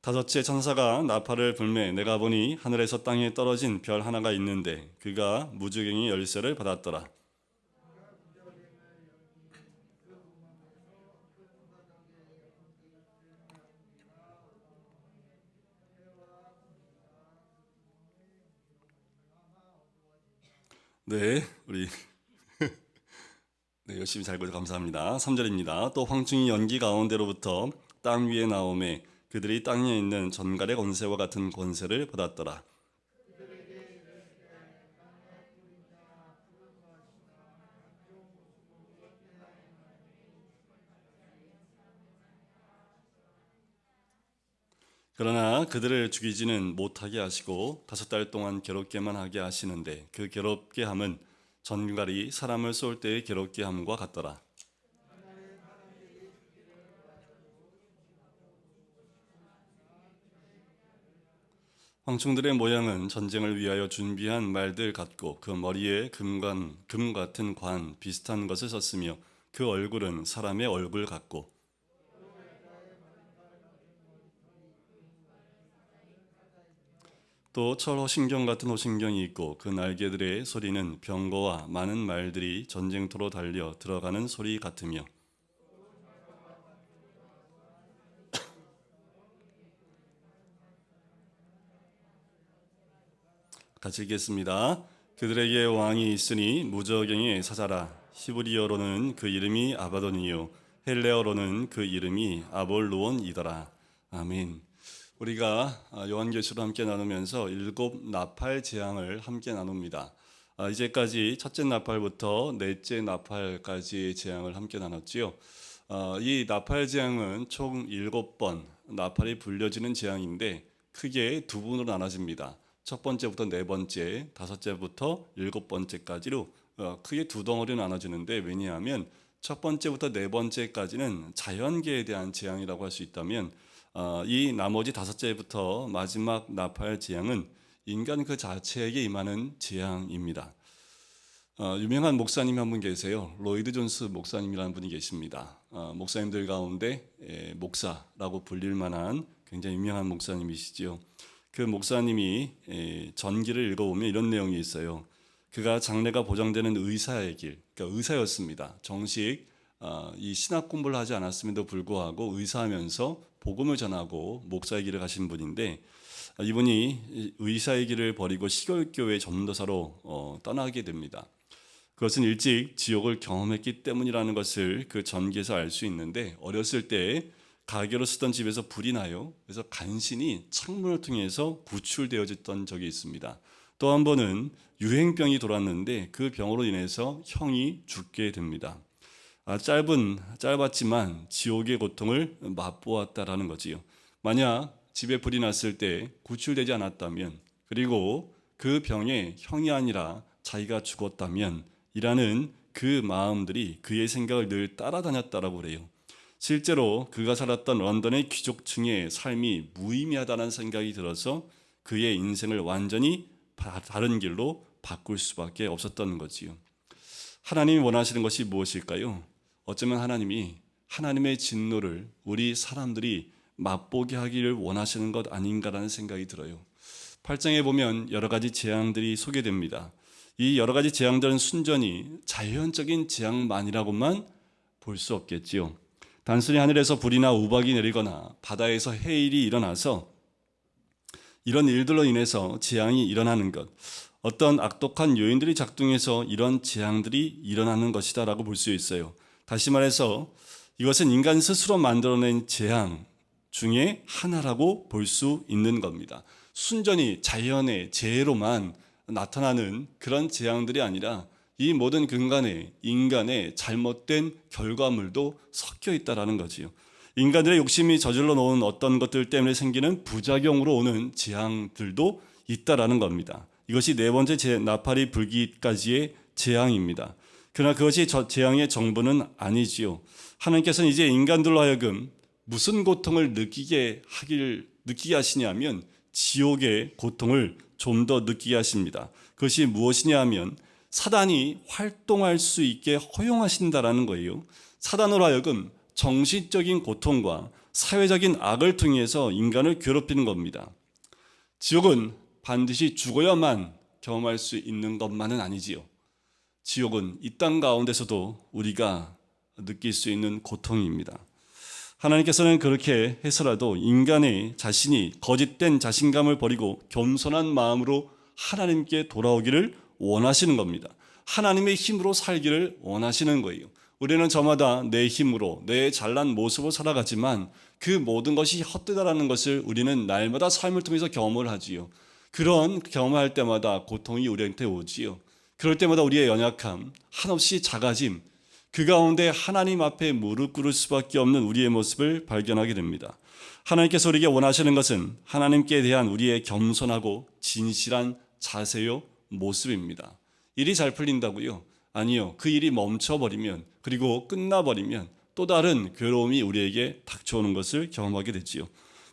다섯째 천사가 나팔을 불매 내가 보니 하늘에서 땅에 떨어진 별 하나가 있는데 그가 무주갱이 열쇠를 받았더라. 네, 우리 네, 열심히 잘 보셔서 감사합니다. 3절입니다. 또 황충이 연기 가운데로부터 땅 위에 나오매 그들이 땅에 있는 전갈의 권세와 같은 권세를 받았더라. 그러나 그들을 죽이지는 못하게 하시고 5달 동안 괴롭게만 하게 하시는데 그 괴롭게 함은 전갈이 사람을 쏠 때의 괴롭게 함과 같더라. 황충들의 모양은 전쟁을 위하여 준비한 말들 같고 그 머리에 금 같은 관 비슷한 것을 썼으며 그 얼굴은 사람의 얼굴 같고 또 철 호신경 같은 호신경이 있고 그 날개들의 소리는 병거와 많은 말들이 전쟁터로 달려 들어가는 소리 같으며 같이 읽겠습니다. 그들에게 왕이 있으니 무저갱의 사자라. 히브리어로는 그 이름이 아바돈이요 헬레어로는 그 이름이 아볼루온이더라. 아멘. 우리가 요한계시로 함께 나누면서 7 나팔 재앙을 함께 나눕니다. 이제까지 첫째 나팔부터 넷째 나팔까지의 재앙을 함께 나눴지요. 이 나팔 재앙은 총 7번 나팔이 불려지는 재앙인데 크게 두 부분으로 나눠집니다. 첫 번째부터 네 번째, 다섯째부터 7번째까지로 크게 두 덩어리로 나눠지는데 왜냐하면 첫 번째부터 네 번째까지는 자연계에 대한 재앙이라고 할 수 있다면 이 나머지 다섯째부터 마지막 나팔 재앙은 인간 그 자체에게 임하는 재앙입니다. 유명한 목사님 한 분 계세요. 로이드 존스 목사님이라는 분이 계십니다. 목사님들 가운데 목사라고 불릴 만한 굉장히 유명한 목사님이시지요. 그 목사님이 전기를 읽어보면 이런 내용이 있어요. 그가 장래가 보장되는 의사의 길, 그러니까 의사였습니다. 정식 이 신학 공부를 하지 않았음에도 불구하고 의사하면서 복음을 전하고 목사의 길을 가신 분인데 이분이 의사의 길을 버리고 시골교회 전도사로 떠나게 됩니다. 그것은 일찍 지옥을 경험했기 때문이라는 것을 그 전기에서 알 수 있는데 어렸을 때 가게로 쓰던 집에서 불이 나요. 그래서 간신히 창문을 통해서 구출되어졌던 적이 있습니다. 또 한 번은 유행병이 돌았는데 그 병으로 인해서 형이 죽게 됩니다. 짧았지만 지옥의 고통을 맛보았다라는 거지요. 만약 집에 불이 났을 때 구출되지 않았다면 그리고 그 병에 형이 아니라 자기가 죽었다면 이라는 그 마음들이 그의 생각을 늘 따라다녔다라고 그래요. 실제로 그가 살았던 런던의 귀족층의 삶이 무의미하다는 생각이 들어서 그의 인생을 완전히 다른 길로 바꿀 수밖에 없었던 거지요. 하나님이 원하시는 것이 무엇일까요? 어쩌면 하나님이 하나님의 진노를 우리 사람들이 맛보게 하기를 원하시는 것 아닌가라는 생각이 들어요. 8장에 보면 여러 가지 재앙들이 소개됩니다. 이 여러 가지 재앙들은 순전히 자연적인 재앙만이라고만 볼 수 없겠지요. 단순히 하늘에서 불이나 우박이 내리거나 바다에서 해일이 일어나서 이런 일들로 인해서 재앙이 일어나는 것, 어떤 악독한 요인들이 작동해서 이런 재앙들이 일어나는 것이다라고 볼 수 있어요. 다시 말해서 이것은 인간 스스로 만들어낸 재앙 중에 하나라고 볼 수 있는 겁니다. 순전히 자연의 재해로만 나타나는 그런 재앙들이 아니라 이 모든 근간에 인간의 잘못된 결과물도 섞여 있다라는 거지요. 인간들의 욕심이 저질러 놓은 어떤 것들 때문에 생기는 부작용으로 오는 재앙들도 있다라는 겁니다. 이것이 네 번째 나팔이 불기까지의 재앙입니다. 그러나 그것이 재앙의 정부는 아니지요. 하나님께서는 이제 인간들로 하여금 무슨 고통을 느끼게 하시냐면 지옥의 고통을 좀 더 느끼게 하십니다. 그것이 무엇이냐 하면 사단이 활동할 수 있게 허용하신다라는 거예요. 사단으로 하여금 정신적인 고통과 사회적인 악을 통해서 인간을 괴롭히는 겁니다. 지옥은 반드시 죽어야만 경험할 수 있는 것만은 아니지요. 지옥은 이 땅 가운데서도 우리가 느낄 수 있는 고통입니다. 하나님께서는 그렇게 해서라도 인간의 자신이 거짓된 자신감을 버리고 겸손한 마음으로 하나님께 돌아오기를 원하시는 겁니다. 하나님의 힘으로 살기를 원하시는 거예요. 우리는 저마다 내 힘으로 내 잘난 모습으로 살아가지만 그 모든 것이 헛되다라는 것을 우리는 날마다 삶을 통해서 경험을 하지요. 그런 경험할 때마다 고통이 우리한테 오지요. 그럴 때마다 우리의 연약함, 한없이 작아짐, 그 가운데 하나님 앞에 무릎 꿇을 수밖에 없는 우리의 모습을 발견하게 됩니다. 하나님께서 우리에게 원하시는 것은 하나님께 대한 우리의 겸손하고 진실한 자세요, 모습입니다. 일이 잘 풀린다고요? 아니요. 그 일이 멈춰버리면, 그리고 끝나버리면 또 다른 괴로움이 우리에게 닥쳐오는 것을 경험하게 되지요.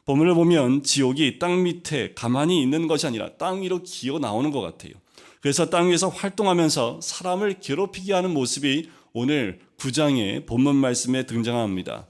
본문을 보면 지옥이 땅 밑에 가만히 있는 것이 아니라 땅 위로 기어 나오는 것 같아요. 그래서 땅 위에서 활동하면서 사람을 괴롭히게 하는 모습이 오늘 9장의 본문 말씀에 등장합니다.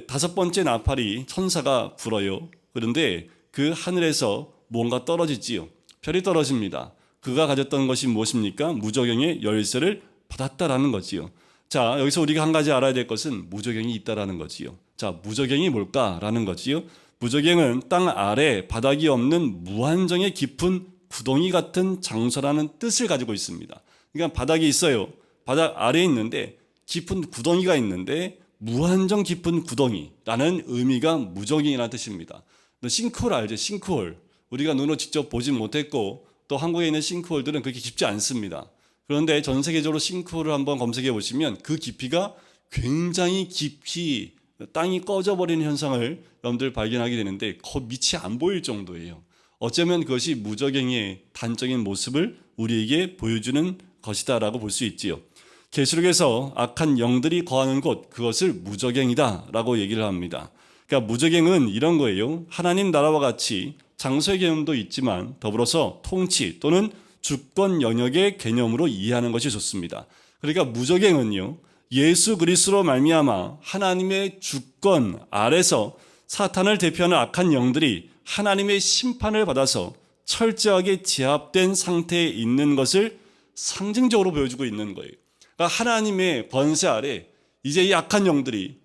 다섯 번째 나팔이 천사가 불어요. 그런데 그 하늘에서 뭔가 떨어지지요. 별이 떨어집니다. 그가 가졌던 것이 무엇입니까? 무저갱의 열쇠를 받았다라는 거지요. 자, 여기서 우리가 한 가지 알아야 될 것은 무저갱이 있다라는 거지요. 자, 무저갱이 뭘까라는 거지요. 무저갱은 땅 아래 바닥이 없는 무한정의 깊은 구덩이 같은 장소라는 뜻을 가지고 있습니다. 그러니까 바닥이 있어요. 바닥 아래에 있는데 깊은 구덩이가 있는데 무한정 깊은 구덩이라는 의미가 무저갱이라는 뜻입니다. 싱크홀 알죠? 싱크홀. 우리가 눈으로 직접 보지 못했고 또 한국에 있는 싱크홀들은 그렇게 깊지 않습니다. 그런데 전 세계적으로 싱크홀을 한번 검색해 보시면 그 깊이가 굉장히 깊이 땅이 꺼져버리는 현상을 여러분들 발견하게 되는데 밑이 안 보일 정도예요. 어쩌면 그것이 무저갱이의 단적인 모습을 우리에게 보여주는 것이다라고 볼 수 있지요. 계시록에서 악한 영들이 거하는 곳, 그것을 무저갱이다라고 얘기를 합니다. 그러니까 무저갱은 이런 거예요. 하나님 나라와 같이 장소의 개념도 있지만 더불어서 통치 또는 주권 영역의 개념으로 이해하는 것이 좋습니다. 그러니까 무저갱은요, 예수 그리스도로 말미암아 하나님의 주권 아래서 사탄을 대표하는 악한 영들이 하나님의 심판을 받아서 철저하게 제압된 상태에 있는 것을 상징적으로 보여주고 있는 거예요. 그러니까 하나님의 권세 아래 이제 이 악한 영들이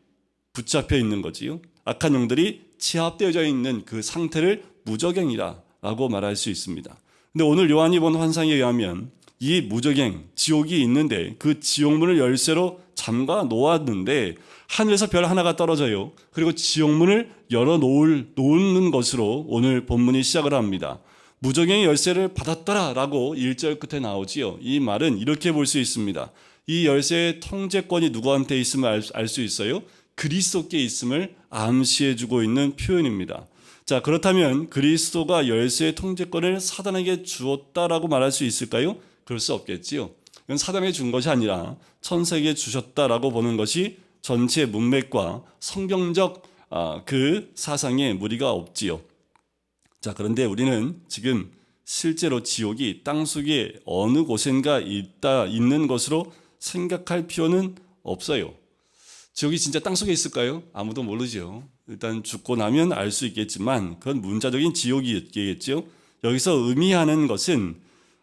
붙잡혀 있는 거지요. 악한 영들이 제압되어져 있는 그 상태를 무저갱이라고 말할 수 있습니다. 근데 오늘 요한이 본 환상에 의하면 이 무저갱, 지옥이 있는데 그 지옥문을 열쇠로 잠가 놓았는데 하늘에서 별 하나가 떨어져요. 그리고 지옥문을 열어 놓는 것으로 오늘 본문이 시작을 합니다. 무저갱의 열쇠를 받았더라라고 1절 끝에 나오지요. 이 말은 이렇게 볼 수 있습니다. 이 열쇠의 통제권이 누구한테 있음을 알 수 있어요? 그리스도께 있음을 암시해주고 있는 표현입니다. 자, 그렇다면 그리스도가 열쇠의 통제권을 사단에게 주었다라고 말할 수 있을까요? 그럴 수 없겠지요. 이건 사단에게 준 것이 아니라 천사에게 주셨다라고 보는 것이 전체 문맥과 성경적 그 사상에 무리가 없지요. 자, 그런데 우리는 지금 실제로 지옥이 땅속에 어느 곳인가 있는 것으로 생각할 필요는 없어요. 지옥이 진짜 땅속에 있을까요? 아무도 모르죠. 일단 죽고 나면 알 수 있겠지만 그건 문자적인 지옥이겠죠. 여기서 의미하는 것은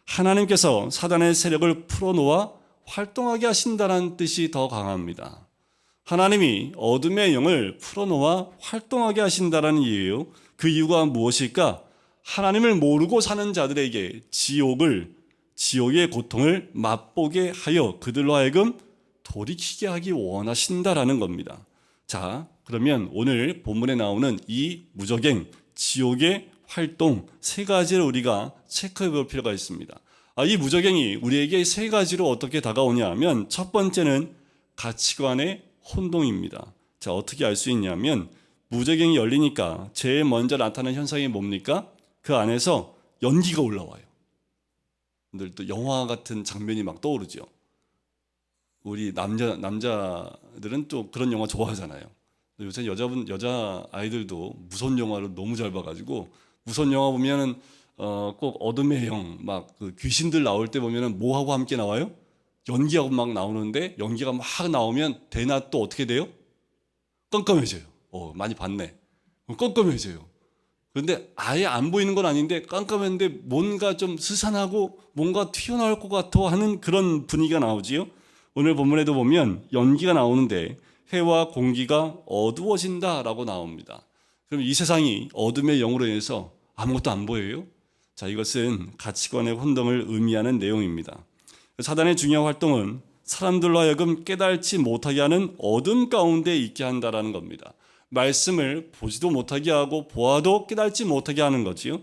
하나님께서 사단의 세력을 풀어놓아 활동하게 하신다는 뜻이 더 강합니다. 하나님이 어둠의 영을 풀어놓아 활동하게 하신다는 이유예요. 그 이유가 무엇일까? 하나님을 모르고 사는 자들에게 지옥의 고통을 맛보게 하여 그들로 하여금 돌이키게 하기 원하신다라는 겁니다. 자, 그러면 오늘 본문에 나오는 이 무저갱, 지옥의 활동 세 가지를 우리가 체크해 볼 필요가 있습니다. 이 무저갱이 우리에게 세 가지로 어떻게 다가오냐 하면 첫 번째는 가치관의 혼동입니다. 자, 어떻게 알 수 있냐면 무저갱이 열리니까 제일 먼저 나타나는 현상이 뭡니까? 그 안에서 연기가 올라와요. 또 영화 같은 장면이 막 떠오르죠. 우리 남자들은 또 그런 영화 좋아하잖아요. 요새 여자 아이들도 무서운 영화를 너무 잘 봐가지고 무서운 영화 보면은 꼭 어둠의 영, 막 그 귀신들 나올 때 보면은 뭐하고 함께 나와요? 연기하고 막 나오는데 연기가 막 나오면 대낮 또 어떻게 돼요? 깜깜해져요. 많이 봤네. 깜깜해져요. 그런데 아예 안 보이는 건 아닌데 깜깜한데 뭔가 좀 스산하고 뭔가 튀어나올 것 같아 하는 그런 분위기가 나오지요. 오늘 본문에도 보면 연기가 나오는데 해와 공기가 어두워진다라고 나옵니다. 그럼 이 세상이 어둠의 영으로 인해서 아무것도 안 보여요? 자, 이것은 가치관의 혼동을 의미하는 내용입니다. 사단의 중요한 활동은 사람들로 하여금 깨달지 못하게 하는 어둠 가운데 있게 한다라는 겁니다. 말씀을 보지도 못하게 하고 보아도 깨달지 못하게 하는 거지요.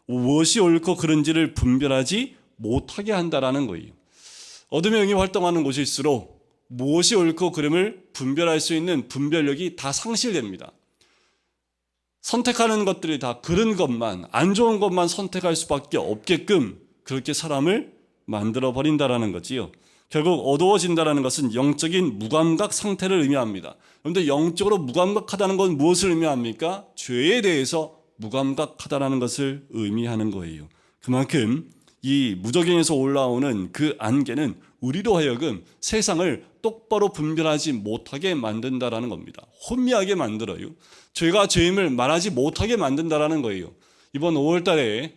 무엇이 옳고 그른지를 분별하지 못하게 한다라는 거예요. 어둠의 영이 활동하는 곳일수록 무엇이 옳고 그름을 분별할 수 있는 분별력이 다 상실됩니다. 선택하는 것들이 다 그른 것만, 안 좋은 것만 선택할 수밖에 없게끔 그렇게 사람을 만들어 버린다라는 거지요. 결국 어두워진다라는 것은 영적인 무감각 상태를 의미합니다. 그런데 영적으로 무감각하다는 건 무엇을 의미합니까? 죄에 대해서 무감각하다라는 것을 의미하는 거예요. 그만큼 이 무적행에서 올라오는 그 안개는 우리로 하여금 세상을 똑바로 분별하지 못하게 만든다라는 겁니다. 혼미하게 만들어요. 죄가 죄임을 말하지 못하게 만든다라는 거예요. 이번 5월 달에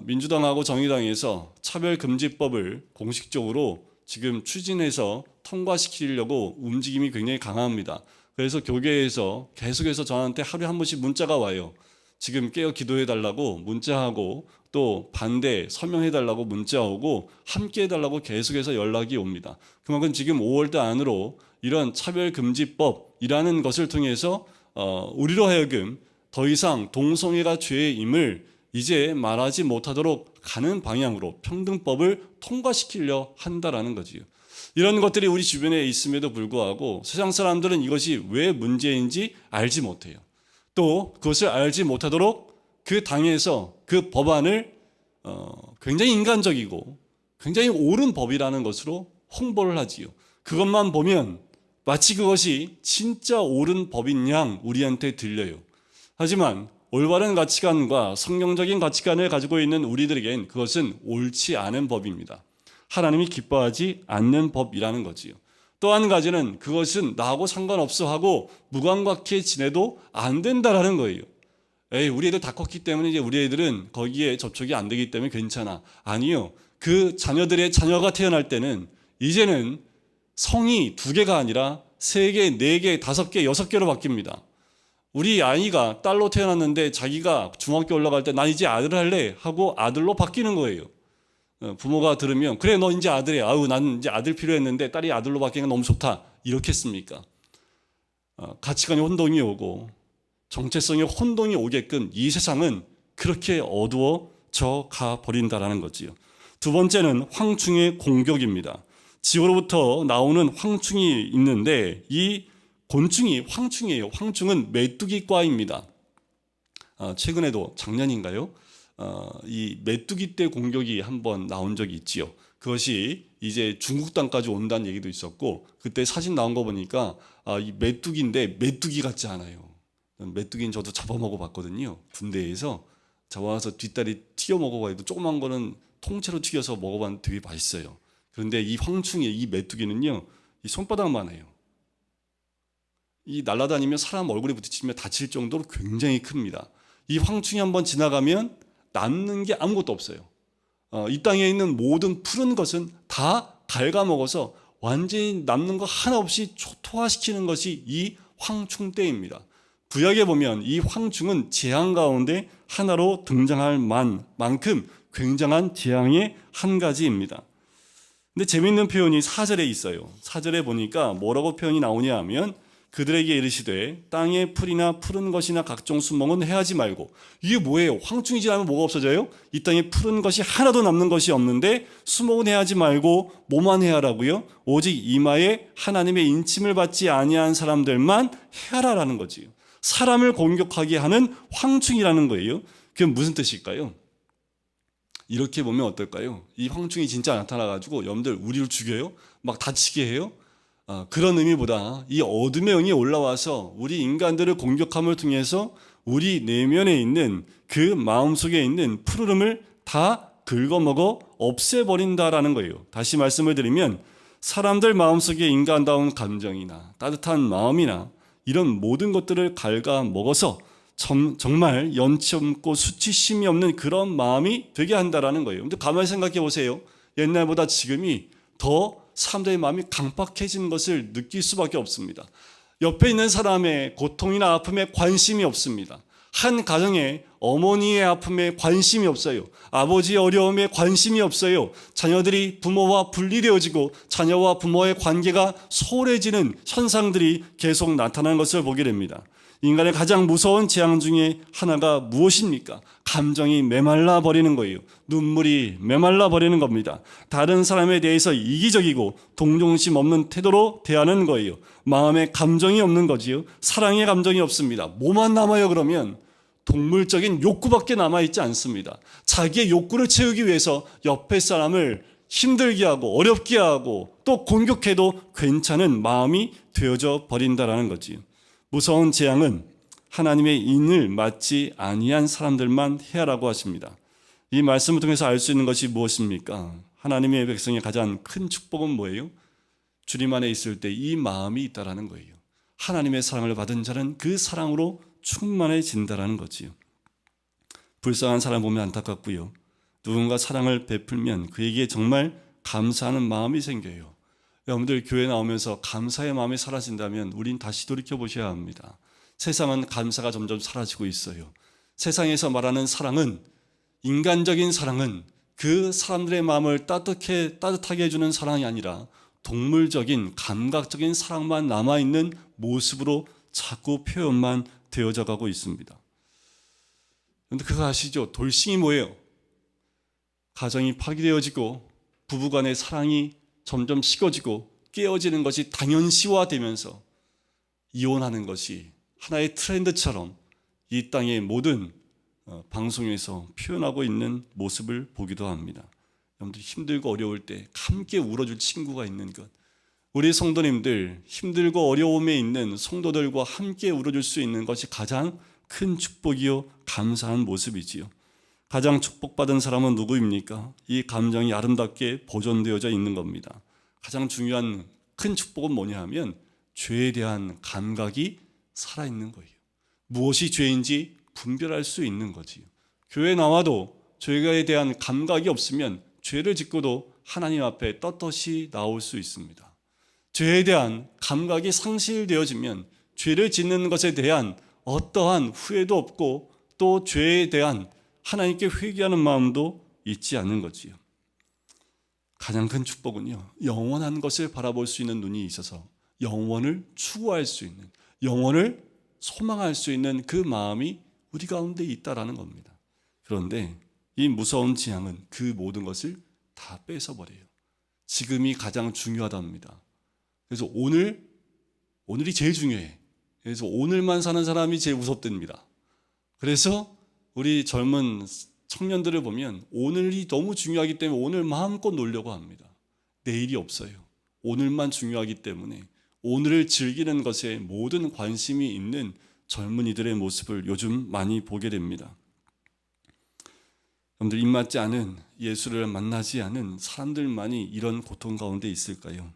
민주당하고 정의당에서 차별금지법을 공식적으로 지금 추진해서 통과시키려고 움직임이 굉장히 강합니다. 그래서 교계에서 계속해서 저한테 하루에 한 번씩 문자가 와요. 지금 깨어 기도해달라고 문자하고 또 반대 서명해달라고 문자 오고 함께 해달라고 계속해서 연락이 옵니다. 그만큼 지금 5월달 안으로 이런 차별금지법이라는 것을 통해서 우리로 하여금 더 이상 동성애가 죄임을 이제 말하지 못하도록 가는 방향으로 평등법을 통과시키려 한다라는 거지요. 이런 것들이 우리 주변에 있음에도 불구하고 세상 사람들은 이것이 왜 문제인지 알지 못해요. 또 그것을 알지 못하도록 그 당에서 그 법안을 굉장히 인간적이고 굉장히 옳은 법이라는 것으로 홍보를 하지요. 그것만 보면 마치 그것이 진짜 옳은 법인 양 우리한테 들려요. 하지만 올바른 가치관과 성경적인 가치관을 가지고 있는 우리들에겐 그것은 옳지 않은 법입니다. 하나님이 기뻐하지 않는 법이라는 거지요. 또 한 가지는 그것은 나하고 상관없어 하고 무감각해 지내도 안 된다라는 거예요. 우리 애들 다 컸기 때문에 이제 우리 애들은 거기에 접촉이 안 되기 때문에 괜찮아. 아니요. 그 자녀들의 자녀가 태어날 때는 이제는 성이 2개가 아니라 3개, 4개, 5개, 6개로 바뀝니다. 우리 아이가 딸로 태어났는데 자기가 중학교 올라갈 때 난 이제 아들 할래 하고 아들로 바뀌는 거예요. 부모가 들으면 그래 너 이제 아들이야. 아우 난 이제 아들 필요했는데 딸이 아들로 바뀌는 건 너무 좋다. 이렇겠습니까? 가치관의 혼동이 오고 정체성의 혼동이 오게끔 이 세상은 그렇게 어두워져 가버린다라는 거지요. 두 번째는 황충의 공격입니다. 지구로부터 나오는 황충이 있는데 이 곤충이 황충이에요. 황충은 메뚜기과입니다. 최근에도 작년인가요? 이 메뚜기 떼 공격이 한번 나온 적이 있지요. 그것이 이제 중국 땅까지 온다는 얘기도 있었고 그때 사진 나온 거 보니까 이 메뚜기인데 메뚜기 같지 않아요. 메뚜기는 저도 잡아먹어 봤거든요. 군대에서 잡아와서 뒷다리 튀겨 먹어봐도 조그만 거는 통째로 튀겨서 먹어봤는데 되게 맛있어요. 그런데 이 황충이 이 메뚜기는요, 이 손바닥만 해요. 이 날아다니면 사람 얼굴에 부딪히면 다칠 정도로 굉장히 큽니다. 이 황충이 한번 지나가면 남는 게 아무것도 없어요. 이 땅에 있는 모든 푸른 것은 다 갉아먹어서 완전히 남는 거 하나 없이 초토화시키는 것이 이 황충떼입니다. 구약에 보면 이 황충은 재앙 가운데 하나로 등장할 만큼 굉장한 재앙의 한 가지입니다. 근데 재미있는 표현이 4절에 있어요. 4절에 보니까 뭐라고 표현이 나오냐 하면 그들에게 이르시되 땅의 풀이나 푸른 것이나 각종 수목은 해하지 말고. 이게 뭐예요? 황충이 지나면 뭐가 없어져요? 이 땅에 푸른 것이 하나도 남는 것이 없는데 수목은 해하지 말고 뭐만 해하라고요? 오직 이마에 하나님의 인침을 받지 아니한 사람들만 해하라라는 거지요. 사람을 공격하게 하는 황충이라는 거예요. 그게 무슨 뜻일까요? 이렇게 보면 어떨까요? 이 황충이 진짜 나타나가지고 여러분들 우리를 죽여요? 막 다치게 해요? 그런 의미보다 이 어둠의 영이 올라와서 우리 인간들을 공격함을 통해서 우리 내면에 있는 그 마음속에 있는 푸르름을 다 긁어먹어 없애버린다라는 거예요. 다시 말씀을 드리면 사람들 마음속에 인간다운 감정이나 따뜻한 마음이나 이런 모든 것들을 갉아먹어서 정말 연치 없고 수치심이 없는 그런 마음이 되게 한다라는 거예요. 근데 가만히 생각해 보세요. 옛날보다 지금이 더 사람들의 마음이 강팍해지는 것을 느낄 수밖에 없습니다. 옆에 있는 사람의 고통이나 아픔에 관심이 없습니다. 한 가정에 어머니의 아픔에 관심이 없어요. 아버지의 어려움에 관심이 없어요. 자녀들이 부모와 분리되어지고 자녀와 부모의 관계가 소홀해지는 현상들이 계속 나타나는 것을 보게 됩니다. 인간의 가장 무서운 재앙 중에 하나가 무엇입니까? 감정이 메말라 버리는 거예요. 눈물이 메말라 버리는 겁니다. 다른 사람에 대해서 이기적이고 동정심 없는 태도로 대하는 거예요. 마음에 감정이 없는 거지요. 사랑의 감정이 없습니다. 뭐만 남아요 그러면? 동물적인 욕구밖에 남아있지 않습니다. 자기의 욕구를 채우기 위해서 옆에 사람을 힘들게 하고 어렵게 하고 또 공격해도 괜찮은 마음이 되어져 버린다라는 거지요. 무서운 재앙은 하나님의 인을 맞지 아니한 사람들만 해야라고 하십니다. 이 말씀을 통해서 알 수 있는 것이 무엇입니까? 하나님의 백성의 가장 큰 축복은 뭐예요? 주님 안에 있을 때 이 마음이 있다라는 거예요. 하나님의 사랑을 받은 자는 그 사랑으로 충만해진다라는 거지요. 불쌍한 사람 보면 안타깝고요. 누군가 사랑을 베풀면 그에게 정말 감사하는 마음이 생겨요. 여러분들 교회 나오면서 감사의 마음이 사라진다면 우린 다시 돌이켜보셔야 합니다. 세상은 감사가 점점 사라지고 있어요. 세상에서 말하는 사랑은, 인간적인 사랑은 그 사람들의 마음을 따뜻하게 해주는 사랑이 아니라 동물적인 감각적인 사랑만 남아있는 모습으로 자꾸 표현만 되어져 가고 있습니다. 그런데 그거 아시죠? 돌싱이 뭐예요? 가정이 파괴되어지고 부부간의 사랑이 점점 식어지고 깨어지는 것이 당연시화되면서 이혼하는 것이 하나의 트렌드처럼 이 땅의 모든 방송에서 표현하고 있는 모습을 보기도 합니다. 여러분들 힘들고 어려울 때 함께 울어줄 친구가 있는 것, 우리 성도님들 힘들고 어려움에 있는 성도들과 함께 울어줄 수 있는 것이 가장 큰 축복이요 감사한 모습이지요. 가장 축복받은 사람은 누구입니까? 이 감정이 아름답게 보존되어져 있는 겁니다. 가장 중요한 큰 축복은 뭐냐 하면 죄에 대한 감각이 살아있는 거예요. 무엇이 죄인지 분별할 수 있는 거지요. 교회 나와도 죄에 대한 감각이 없으면 죄를 짓고도 하나님 앞에 떳떳이 나올 수 있습니다. 죄에 대한 감각이 상실되어지면 죄를 짓는 것에 대한 어떠한 후회도 없고 또 죄에 대한 하나님께 회개하는 마음도 있지 않는 거지요. 가장 큰 축복은요, 영원한 것을 바라볼 수 있는 눈이 있어서 영원을 추구할 수 있는, 영원을 소망할 수 있는 그 마음이 우리 가운데 있다라는 겁니다. 그런데 이 무서운 재앙은 그 모든 것을 다 뺏어버려요. 지금이 가장 중요하답니다. 그래서 오늘이 제일 중요해. 그래서 오늘만 사는 사람이 제일 무섭답니다. 그래서 우리 젊은 청년들을 보면 오늘이 너무 중요하기 때문에 오늘 마음껏 놀려고 합니다. 내일이 없어요. 오늘만 중요하기 때문에 오늘을 즐기는 것에 모든 관심이 있는 젊은이들의 모습을 요즘 많이 보게 됩니다. 여러분들 입맞지 않은 예수를 만나지 않은 사람들만이 이런 고통 가운데 있을까요?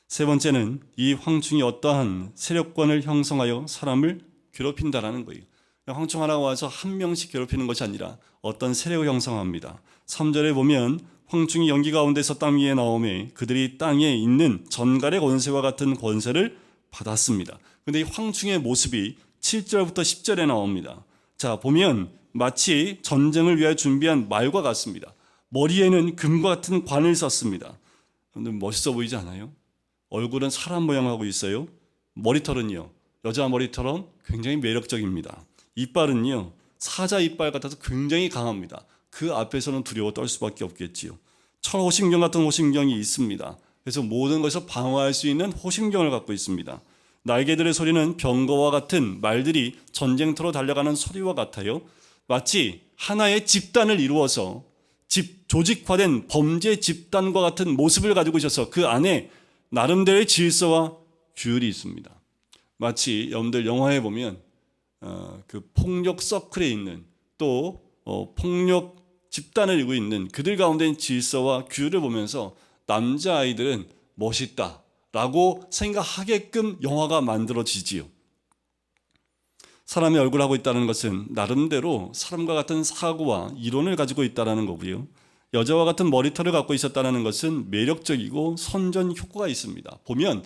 세 번째는 이 황충이 어떠한 세력권을 형성하여 사람을 괴롭힌다라는 거예요. 황충 하나가 와서 한 명씩 괴롭히는 것이 아니라 어떤 세력을 형성합니다. 3절에 보면 황충이 연기 가운데서 땅 위에 나오매 그들이 땅에 있는 전갈의 권세와 같은 권세를 받았습니다. 그런데 이 황충의 모습이 7절부터 10절에 나옵니다. 자, 보면 마치 전쟁을 위하여 준비한 말과 같습니다. 머리에는 금과 같은 관을 썼습니다. 멋있어 보이지 않아요? 얼굴은 사람 모양하고 있어요. 머리털은요, 여자 머리털은 굉장히 매력적입니다. 이빨은요, 사자 이빨 같아서 굉장히 강합니다. 그 앞에서는 두려워 떨 수밖에 없겠지요. 철호심경 같은 호심경이 있습니다. 그래서 모든 것을 방어할 수 있는 호심경을 갖고 있습니다. 날개들의 소리는 병거와 같은 말들이 전쟁터로 달려가는 소리와 같아요. 마치 하나의 집단을 이루어서 조직화된 범죄 집단과 같은 모습을 가지고 있어서 그 안에 나름대로의 질서와 규율이 있습니다. 마치 여러분들 영화에 보면 그 폭력 서클에 있는 또 폭력 집단을 이루고 있는 그들 가운데 질서와 규율을 보면서 남자아이들은 멋있다라고 생각하게끔 영화가 만들어지지요. 사람의 얼굴하고 있다는 것은 나름대로 사람과 같은 사고와 이론을 가지고 있다는 거고요. 여자와 같은 머리털을 갖고 있었다는 것은 매력적이고 선전 효과가 있습니다. 보면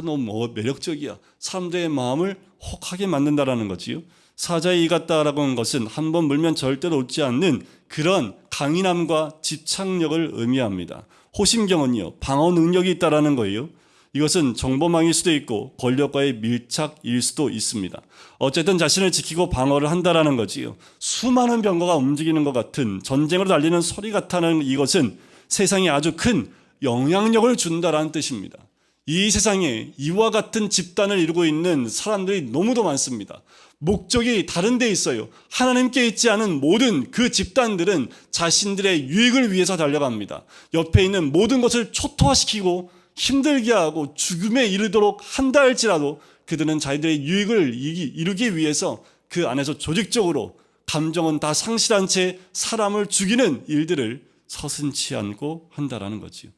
너무 매력적이야. 사람들의 마음을 혹하게 만든다는 거지요. 사자의 이 같다라고 하는 것은 한번 물면 절대로 웃지 않는 그런 강인함과 집착력을 의미합니다. 호심경은요, 방어 능력이 있다라는 거예요. 이것은 정보망일 수도 있고 권력과의 밀착일 수도 있습니다. 어쨌든 자신을 지키고 방어를 한다라는 거지요. 수많은 병거가 움직이는 것 같은 전쟁으로 달리는 소리 같다는 이것은 세상에 아주 큰 영향력을 준다라는 뜻입니다. 이 세상에 이와 같은 집단을 이루고 있는 사람들이 너무도 많습니다. 목적이 다른 데 있어요. 하나님께 있지 않은 모든 그 집단들은 자신들의 유익을 위해서 달려갑니다. 옆에 있는 모든 것을 초토화시키고 힘들게 하고 죽음에 이르도록 한다 할지라도 그들은 자기들의 유익을 이루기 위해서 그 안에서 조직적으로 감정은 다 상실한 채 사람을 죽이는 일들을 서슴지 않고 한다라는 거지요.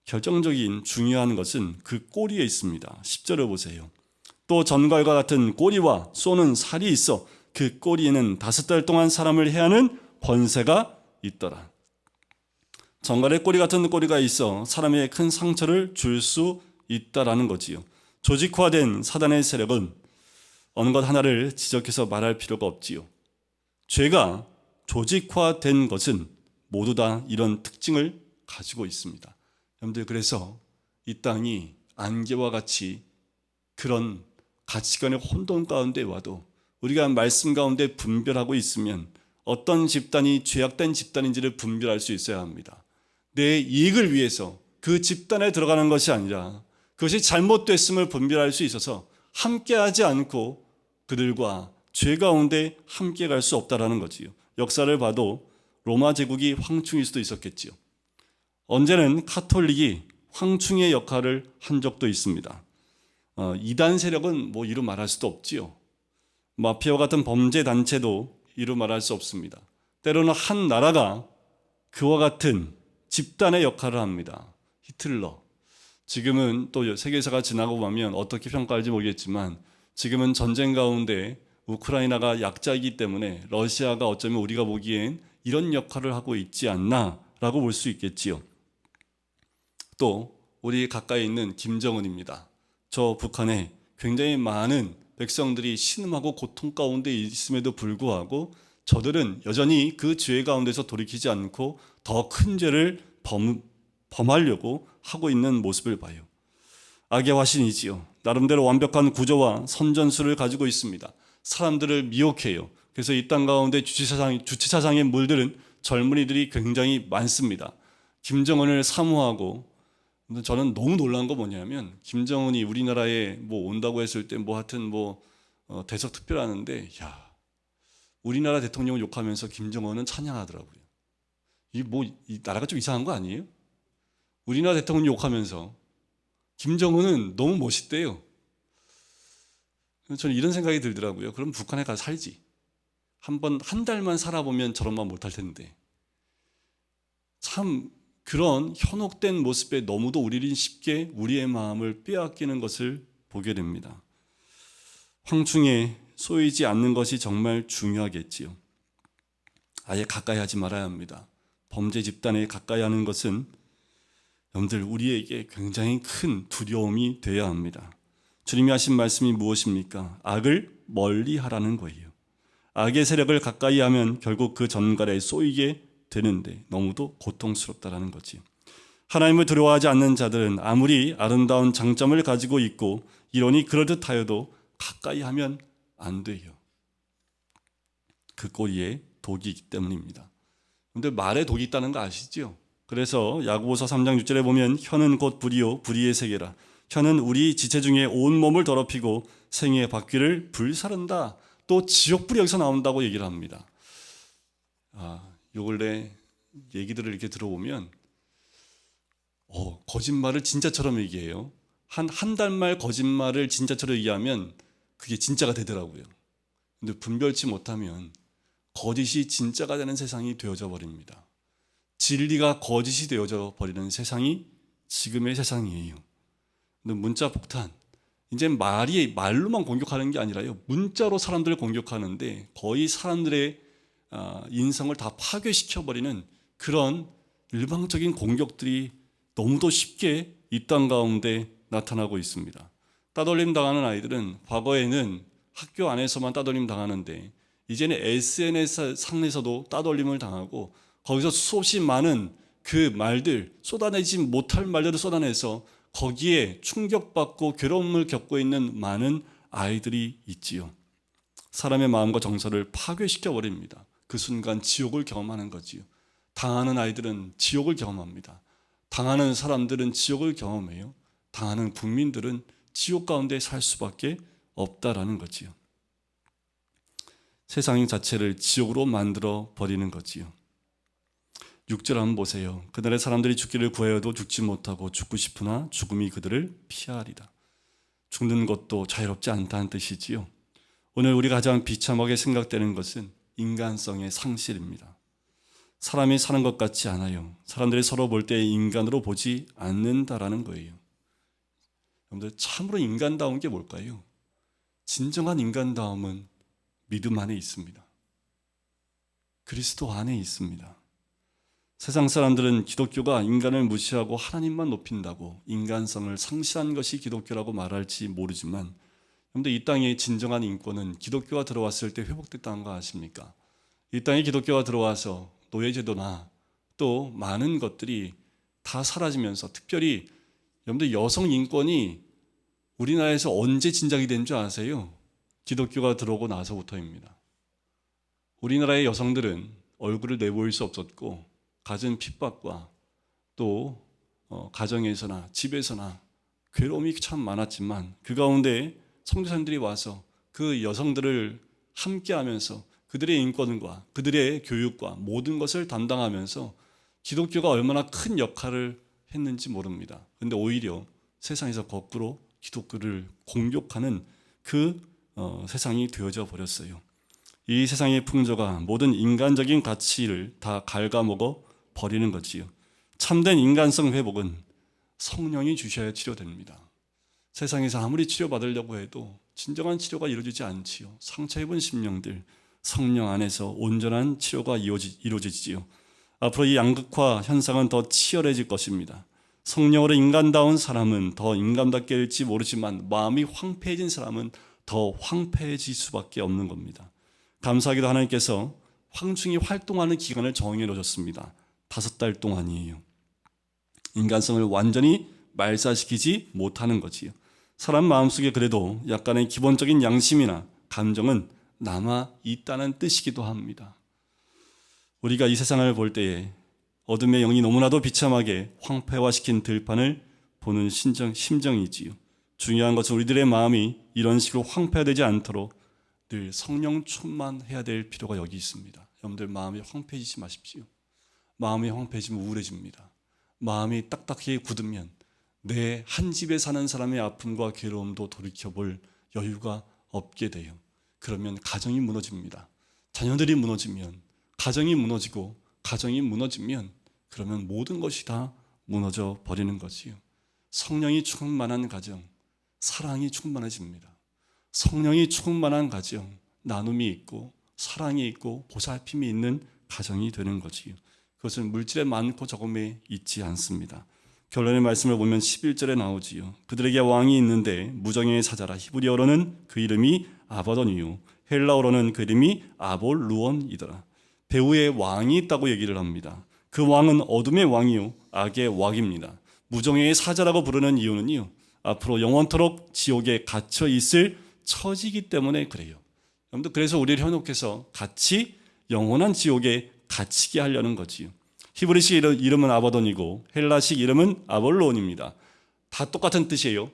결정적인 중요한 것은 그 꼬리에 있습니다. 10절을 보세요. 또 전갈과 같은 꼬리와 쏘는 살이 있어 그 꼬리에는 5달 동안 사람을 해하는 번새가 있더라. 전갈의 꼬리 같은 꼬리가 있어 사람에게 큰 상처를 줄 수 있다라는 거지요. 조직화된 사단의 세력은 어느 것 하나를 지적해서 말할 필요가 없지요. 죄가 조직화된 것은 모두 다 이런 특징을 가지고 있습니다. 여러분들, 그래서 이 땅이 안개와 같이 그런 가치관의 혼돈 가운데 와도 우리가 말씀 가운데 분별하고 있으면 어떤 집단이 죄악된 집단인지를 분별할 수 있어야 합니다. 내 이익을 위해서 그 집단에 들어가는 것이 아니라 그것이 잘못됐음을 분별할 수 있어서 함께하지 않고 그들과 죄 가운데 함께 갈 수 없다라는 거지요. 역사를 봐도 로마 제국이 황충일 수도 있었겠지요. 언제는 카톨릭이 황충의 역할을 한 적도 있습니다. 이단 세력은 이루 말할 수도 없지요. 마피아와 같은 범죄 단체도 이루 말할 수 없습니다. 때로는 한 나라가 그와 같은 집단의 역할을 합니다. 히틀러. 지금은 또 세계사가 지나고 보면 어떻게 평가할지 모르겠지만 지금은 전쟁 가운데 우크라이나가 약자이기 때문에 러시아가 어쩌면 우리가 보기엔 이런 역할을 하고 있지 않나라고 볼 수 있겠지요. 또 우리 가까이 있는 김정은입니다. 저 북한에 굉장히 많은 백성들이 신음하고 고통 가운데 있음에도 불구하고 저들은 여전히 그 죄 가운데서 돌이키지 않고 더 큰 죄를 범하려고 하고 있는 모습을 봐요. 악의 화신이지요. 나름대로 완벽한 구조와 선전술을 가지고 있습니다. 사람들을 미혹해요. 그래서 이 땅 가운데 주체사상에 물들은 젊은이들이 굉장히 많습니다. 김정은을 사모하고, 저는 너무 놀란 거 뭐냐면 김정은이 우리나라에 온다고 했을 때 하여튼 대석 투표하는데 우리나라 대통령을 욕하면서 김정은은 찬양하더라고요. 이 나라가 좀 이상한 거 아니에요? 우리나라 대통령 욕하면서 김정은은 너무 멋있대요. 저는 이런 생각이 들더라고요. 그럼 북한에 가서 살지. 한 달만 살아보면 저런 말 못할 텐데. 참 그런 현혹된 모습에 너무도 우리는 쉽게 우리의 마음을 빼앗기는 것을 보게 됩니다. 황충에 쏘이지 않는 것이 정말 중요하겠지요. 아예 가까이 하지 말아야 합니다. 범죄 집단에 가까이 하는 것은 여러분들 우리에게 굉장히 큰 두려움이 되어야 합니다. 주님이 하신 말씀이 무엇입니까? 악을 멀리 하라는 거예요. 악의 세력을 가까이 하면 결국 그 전갈에 쏘이게 되는데 너무도 고통스럽다라는 거지. 하나님을 두려워하지 않는 자들은 아무리 아름다운 장점을 가지고 있고 이론이 그럴듯하여도 가까이 하면 안 돼요. 그 꼬리에 독이 있기 때문입니다. 근데 말에 독이 있다는 거 아시죠? 그래서 야고보서 3장 6절에 보면 혀는 곧 불이요 불의의 세계라. 혀는 우리 지체 중에 온 몸을 더럽히고 생의 바퀴를 불사른다. 또 지옥불이 여기서 나온다고 얘기를 합니다. 요 근래 얘기들을 이렇게 들어보면 거짓말을 진짜처럼 얘기해요. 한 달말 거짓말을 진짜처럼 얘기하면 그게 진짜가 되더라고요. 근데 분별치 못하면 거짓이 진짜가 되는 세상이 되어져 버립니다. 진리가 거짓이 되어져 버리는 세상이 지금의 세상이에요. 근데 문자 폭탄, 이제 말로만 공격하는 게 아니라요, 문자로 사람들을 공격하는데 거의 사람들의 인성을 다 파괴시켜버리는 그런 일방적인 공격들이 너무도 쉽게 이 땅 가운데 나타나고 있습니다. 따돌림 당하는 아이들은 과거에는 학교 안에서만 따돌림 당하는데 이제는 SNS 상에서도 따돌림을 당하고 거기서 수없이 많은 그 말들, 쏟아내지 못할 말들을 쏟아내서 거기에 충격받고 괴로움을 겪고 있는 많은 아이들이 있지요. 사람의 마음과 정서를 파괴시켜 버립니다. 그 순간 지옥을 경험하는 거지요. 당하는 아이들은 지옥을 경험합니다. 당하는 사람들은 지옥을 경험해요. 당하는 국민들은 지옥 가운데 살 수밖에 없다라는 거지요. 세상 자체를 지옥으로 만들어 버리는 거지요. 6절 한번 보세요. 그날의 사람들이 죽기를 구하여도 죽지 못하고 죽고 싶으나 죽음이 그들을 피하리라. 죽는 것도 자유롭지 않다는 뜻이지요. 오늘 우리가 가장 비참하게 생각되는 것은 인간성의 상실입니다. 사람이 사는 것 같지 않아요. 사람들이 서로 볼 때 인간으로 보지 않는다라는 거예요. 여러분들, 참으로 인간다운 게 뭘까요? 진정한 인간다움은 믿음 안에 있습니다. 그리스도 안에 있습니다. 세상 사람들은 기독교가 인간을 무시하고 하나님만 높인다고 인간성을 상실한 것이 기독교라고 말할지 모르지만, 여러분들, 이 땅의 진정한 인권은 기독교가 들어왔을 때 회복됐다는 거 아십니까? 이 땅에 기독교가 들어와서 노예제도나 또 많은 것들이 다 사라지면서, 특별히 여러분들 여성 인권이 우리나라에서 언제 진작이 된 줄 아세요? 기독교가 들어오고 나서부터입니다. 우리나라의 여성들은 얼굴을 내보일 수 없었고 갖은 핍박과 또 가정에서나 집에서나 괴로움이 참 많았지만, 그 가운데 선교사님들이 와서 그 여성들을 함께하면서 그들의 인권과 그들의 교육과 모든 것을 담당하면서 기독교가 얼마나 큰 역할을 했는지 모릅니다. 그런데 오히려 세상에서 거꾸로 기독교를 공격하는 그 세상이 되어져 버렸어요. 이 세상의 풍조가 모든 인간적인 가치를 다 갉아먹어 버리는 거지요. 참된 인간성 회복은 성령이 주셔야 치료됩니다. 세상에서 아무리 치료받으려고 해도 진정한 치료가 이루어지지 않지요. 상처 입은 심령들, 성령 안에서 온전한 치료가 이루어지지요. 앞으로 이 양극화 현상은 더 치열해질 것입니다. 성령으로 인간다운 사람은 더 인간답게 될지 모르지만, 마음이 황폐해진 사람은 더 황폐해질 수밖에 없는 겁니다. 감사하게도 하나님께서 황충이 활동하는 기간을 정해 놓으셨습니다. 5달 동안이에요. 인간성을 완전히 말살시키지 못하는 거지요. 사람 마음속에 그래도 약간의 기본적인 양심이나 감정은 남아 있다는 뜻이기도 합니다. 우리가 이 세상을 볼 때에 어둠의 영이 너무나도 비참하게 황폐화시킨 들판을 보는 심정이지요. 중요한 것은 우리들의 마음이 이런 식으로 황폐화되지 않도록 늘 성령 충만해야 될 필요가 여기 있습니다. 여러분들, 마음이 황폐해지지 마십시오. 마음이 황폐해지면 우울해집니다. 마음이 딱딱하게 굳으면 내 한 집에 사는 사람의 아픔과 괴로움도 돌이켜볼 여유가 없게 돼요. 그러면 가정이 무너집니다. 자녀들이 무너지면, 가정이 무너지고 가정이 무너지면 그러면 모든 것이 다 무너져 버리는 거지요. 성령이 충만한 가정, 사랑이 충만해집니다. 성령이 충만한 가정, 나눔이 있고 사랑이 있고 보살핌이 있는 가정이 되는 거지요. 그것은 물질에 많고 적음에 있지 않습니다. 결론의 말씀을 보면 11절에 나오지요. 그들에게 왕이 있는데 무정의 사자라. 히브리어로는 그 이름이 아바돈이요, 헬라어로는 그 이름이 아볼루온이더라. 배후에 왕이 있다고 얘기를 합니다. 그 왕은 어둠의 왕이요, 악의 왕입니다. 무정의 사자라고 부르는 이유는요, 앞으로 영원토록 지옥에 갇혀 있을 처지이기 때문에 그래요. 여러분들, 그래서 우리를 현혹해서 같이 영원한 지옥에 갇히게 하려는 거지요. 히브리식 이름은 아바돈이고 헬라식 이름은 아볼론입니다. 다 똑같은 뜻이에요.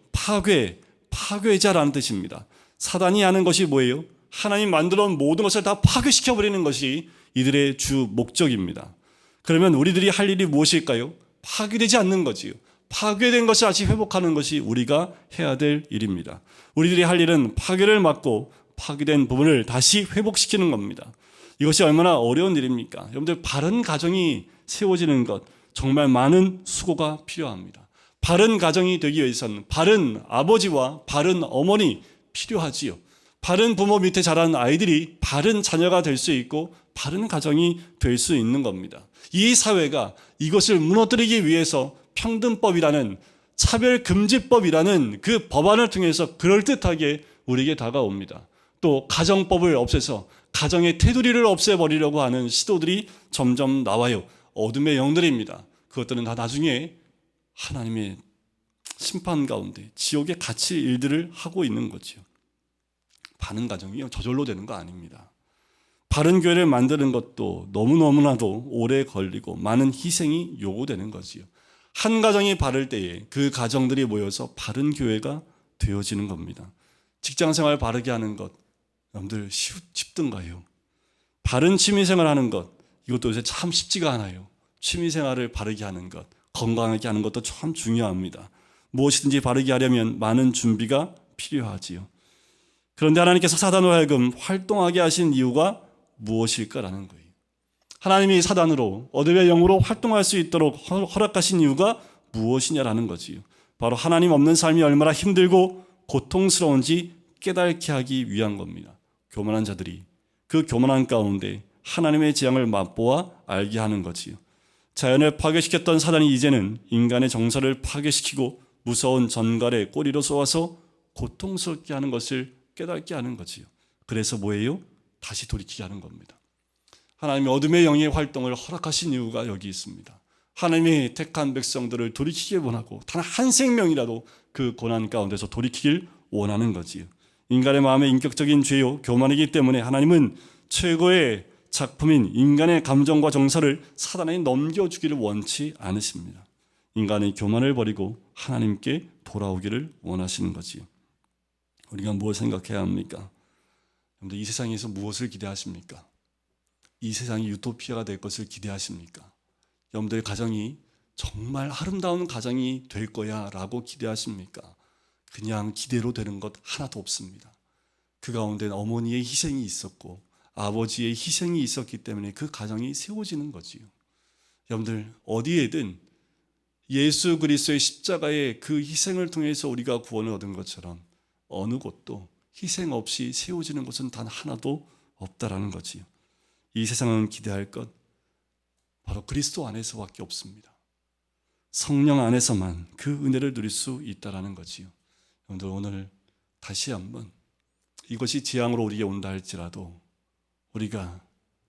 파괴자라는 뜻입니다. 사단이 하는 것이 뭐예요? 하나님 만들어 놓은 모든 것을 다 파괴시켜버리는 것이 이들의 주 목적입니다. 그러면 우리들이 할 일이 무엇일까요? 파괴되지 않는 거지요. 파괴된 것을 다시 회복하는 것이 우리가 해야 될 일입니다. 우리들이 할 일은 파괴를 막고 파괴된 부분을 다시 회복시키는 겁니다. 이것이 얼마나 어려운 일입니까? 여러분들, 바른 가정이 세워지는 것, 정말 많은 수고가 필요합니다. 바른 가정이 되기 위해서는 바른 아버지와 바른 어머니 필요하지요. 바른 부모 밑에 자란 아이들이 바른 자녀가 될 수 있고 바른 가정이 될 수 있는 겁니다. 이 사회가 이것을 무너뜨리기 위해서 평등법이라는 차별금지법이라는 그 법안을 통해서 그럴듯하게 우리에게 다가옵니다. 또 가정법을 없애서 가정의 테두리를 없애버리려고 하는 시도들이 점점 나와요. 어둠의 영들입니다. 그것들은 다 나중에 하나님의 심판 가운데 지옥에 갇힐 일들을 하고 있는 거죠. 바른 가정이 저절로 되는 거 아닙니다. 바른 교회를 만드는 것도 너무너무나도 오래 걸리고 많은 희생이 요구되는 거지요. 한 가정이 바를 때에 그 가정들이 모여서 바른 교회가 되어지는 겁니다. 직장생활 바르게 하는 것, 여러분들 쉽던가요? 바른 취미생활 하는 것, 이것도 요새 참 쉽지가 않아요. 취미생활을 바르게 하는 것, 건강하게 하는 것도 참 중요합니다. 무엇이든지 바르게 하려면 많은 준비가 필요하지요. 그런데 하나님께서 사단으로 하여금 활동하게 하신 이유가 무엇일까라는 거예요. 하나님이 사단으로 어둠의 영으로 활동할 수 있도록 허락하신 이유가 무엇이냐라는 거지요. 바로 하나님 없는 삶이 얼마나 힘들고 고통스러운지 깨닫게 하기 위한 겁니다. 교만한 자들이 그 교만한 가운데 하나님의 재앙을 맛보아 알게 하는 거지요. 자연을 파괴시켰던 사단이 이제는 인간의 정서를 파괴시키고 무서운 전갈의 꼬리로 쏘아서 고통스럽게 하는 것을 깨닫게 하는 거지요. 그래서 뭐예요? 다시 돌이키게 하는 겁니다. 하나님이 어둠의 영의 활동을 허락하신 이유가 여기 있습니다. 하나님이 택한 백성들을 돌이키길 원하고 단 한 생명이라도 그 고난 가운데서 돌이키길 원하는 거지요. 인간의 마음의 인격적인 죄요 교만이기 때문에 하나님은 최고의 작품인 인간의 감정과 정서를 사단에 넘겨주기를 원치 않으십니다. 인간의 교만을 버리고 하나님께 돌아오기를 원하시는 거지요. 우리가 무엇을 생각해야 합니까? 여러분들 이 세상에서 무엇을 기대하십니까? 이 세상이 유토피아가 될 것을 기대하십니까? 여러분들의 가정이 정말 아름다운 가정이 될 거야 라고 기대하십니까? 그냥 기대로 되는 것 하나도 없습니다. 그 가운데는 어머니의 희생이 있었고 아버지의 희생이 있었기 때문에 그 가정이 세워지는 거지요. 여러분들 어디에든 예수 그리스도의 십자가의 그 희생을 통해서 우리가 구원을 얻은 것처럼 어느 곳도 희생 없이 세워지는 것은 단 하나도 없다라는 거지요. 이 세상은 기대할 것 바로 그리스도 안에서밖에 없습니다. 성령 안에서만 그 은혜를 누릴 수 있다라는 거지요. 여러분들 오늘 다시 한번 이것이 재앙으로 우리에게 온다 할지라도 우리가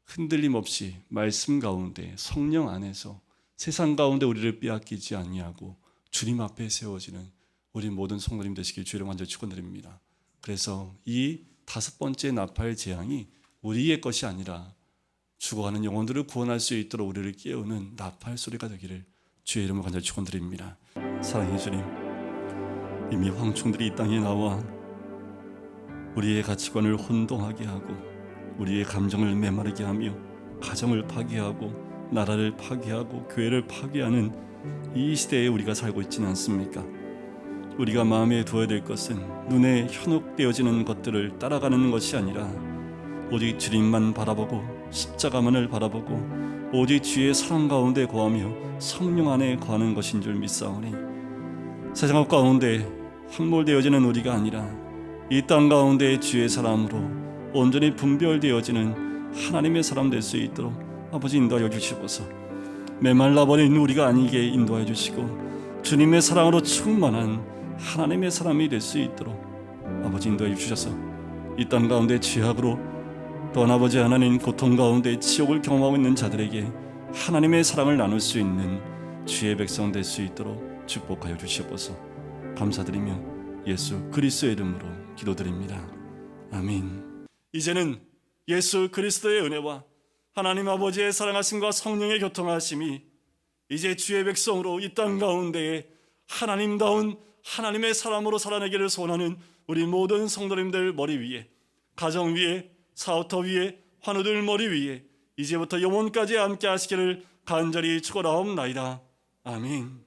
흔들림 없이 말씀 가운데 성령 안에서 세상 가운데 우리를 빼앗기지 아니하고 주님 앞에 세워지는 우리 모든 성도님 되시길 주의로 간절히 축원드립니다. 그래서 이 5번째 나팔 재앙이 우리의 것이 아니라 죽어가는 영혼들을 구원할 수 있도록 우리를 깨우는 나팔 소리가 되기를 주의 이름으로 간절히 축원드립니다. 사랑해 주님, 이미 황충들이 이 땅에 나와 우리의 가치관을 혼동하게 하고 우리의 감정을 메마르게 하며 가정을 파괴하고 나라를 파괴하고 교회를 파괴하는 이 시대에 우리가 살고 있지는 않습니까? 우리가 마음에 두어야 될 것은 눈에 현혹되어지는 것들을 따라가는 것이 아니라 오직 주님만 바라보고 십자가만을 바라보고 오직 주의 사랑 가운데 거하며 성령 안에 거하는 것인 줄 믿사오니 세상 가운데 함몰되어지는 우리가 아니라 이 땅 가운데 주의 사람으로 온전히 분별되어지는 하나님의 사람 될 수 있도록 아버지 인도하여 주시옵소서. 메말라버린 우리가 아니게 인도하여 주시고 주님의 사랑으로 충만한 하나님의 사람이 될 수 있도록 아버지 인도하여 주셔서 이 땅 가운데 죄악으로 또한 아버지 하나님 고통 가운데 지옥을 경험하고 있는 자들에게 하나님의 사랑을 나눌 수 있는 주의 백성 될 수 있도록 축복하여 주시옵소서. 감사드리며 예수 그리스도의 이름으로 기도드립니다. 아멘. 이제는 예수 그리스도의 은혜와 하나님 아버지의 사랑하심과 성령의 교통하심이 이제 주의 백성으로 이 땅 가운데에 하나님다운 하나님의 사람으로 살아내기를 소원하는 우리 모든 성도님들 머리 위에, 가정 위에, 사업터 위에, 환우들 머리 위에 이제부터 영원까지 함께 하시기를 간절히 축원하옵나이다. 아멘.